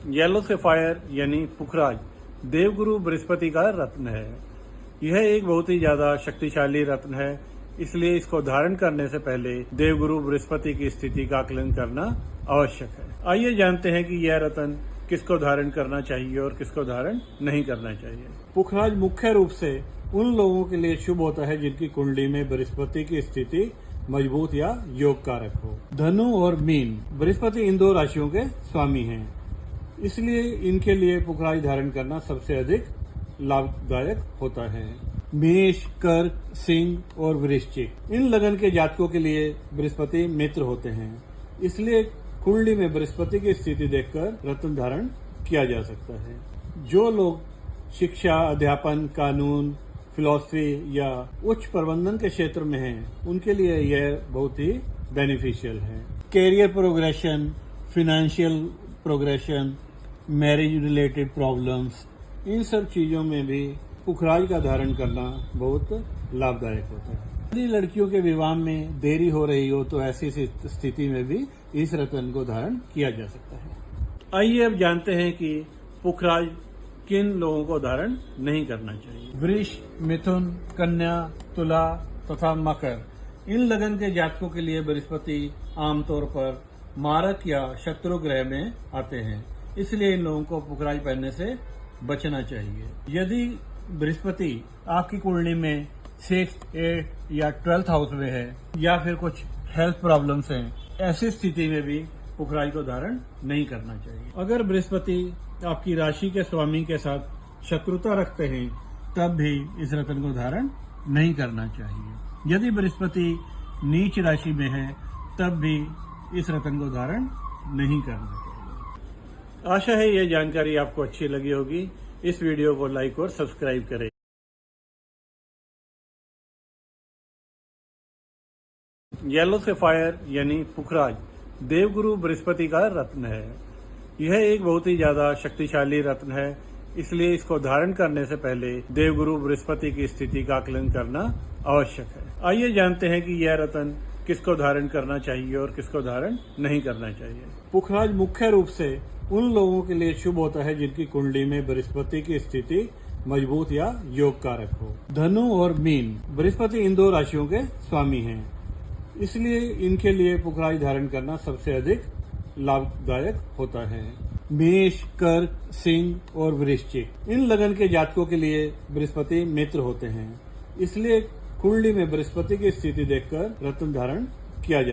Yellow sapphire यानी पुखराज देवगुरु बृहस्पति का रत्न है। यह एक बहुत ही ज्यादा शक्तिशाली रत्न है, इसलिए इसको धारण करने से पहले देवगुरु बृहस्पति की स्थिति का आकलन करना आवश्यक है। आइए जानते हैं कि यह रत्न किसको धारण करना चाहिए और किसको धारण नहीं करना चाहिए। पुखराज मुख्य रूप से उन लोगों के लिए शुभ होता है जिनकी कुंडली में बृहस्पति की स्थिति मजबूत या योग कारक हो। धनु और मीन, बृहस्पति इन दो राशियों के स्वामी हैं, इसलिए इनके लिए पुखराज धारण करना सबसे अधिक लाभदायक होता है। मेष, कर्क, सिंह और वृश्चिक, इन लगन के जातकों के लिए बृहस्पति मित्र होते हैं, इसलिए कुंडली में बृहस्पति की स्थिति देखकर रत्न धारण किया जा सकता है। जो लोग शिक्षा, अध्यापन, कानून, फिलॉसफी या उच्च प्रबंधन के क्षेत्र में हैं, उनके लिए यह बहुत ही बेनिफिशियल है। Career progression, financial progression, marriage related problems, इन सब चीजों में भी पुखराज का धारण करना बहुत लाभदायक होता है। यदि लड़कियों के विवाह में देरी हो रही हो तो ऐसी स्थिति में भी इस रत्न को धारण किया जा सकता है। आइए अब जानते हैं कि पुखराज किन लोगों को धारण नहीं करना चाहिए। वृष, मिथुन, कन्या, तुला तथा मकर, इन लगन के जातकों के लिए बृहस्पति आमतौर पर मारक या शत्रु ग्रह में आते हैं, इसलिए इन लोगों को पुखराज पहनने से बचना चाहिए। यदि बृहस्पति आपकी कुंडली में 6th, 8th या 12th हाउस में है या फिर कुछ हेल्थ प्रॉब्लम्स हैं, ऐसी स्थिति में भी पुखराज को धारण नहीं करना चाहिए। अगर बृहस्पति आपकी राशि के स्वामी के साथ शत्रुता रखते हैं तब भी इस रत्न को धारण नहीं करना चाहिए। यदि बृहस्पति नीच राशि में है तब भी इस रत्न को धारण नहीं करना चाहिए। आशा है यह जानकारी आपको अच्छी लगी होगी। इस वीडियो को लाइक और सब्सक्राइब करें। येलो सफायर यानी पुखराज देवगुरु बृहस्पति का रत्न है। यह एक बहुत ही ज्यादा शक्तिशाली रत्न है, इसलिए इसको धारण करने से पहले देवगुरु बृहस्पति की स्थिति का आकलन करना आवश्यक है। आइए जानते हैं कि यह रत्न किसको धारण करना चाहिए और किसको धारण नहीं करना चाहिए। पुखराज मुख्य रूप से उन लोगों के लिए शुभ होता है जिनकी कुंडली में बृहस्पति की स्थिति मजबूत या योग कारक हो। धनु और मीन, बृहस्पति इन दो राशियों के स्वामी हैं, इसलिए इनके लिए पुखराज धारण करना सबसे अधिक लाभदायक होता है। मेष, कर्क, सिंह और वृश्चिक, इन लगन के जातकों के लिए बृहस्पति मित्र होते हैं, इसलिए कुंडली में बृहस्पति की स्थिति देखकर रत्न धारण किया जाए।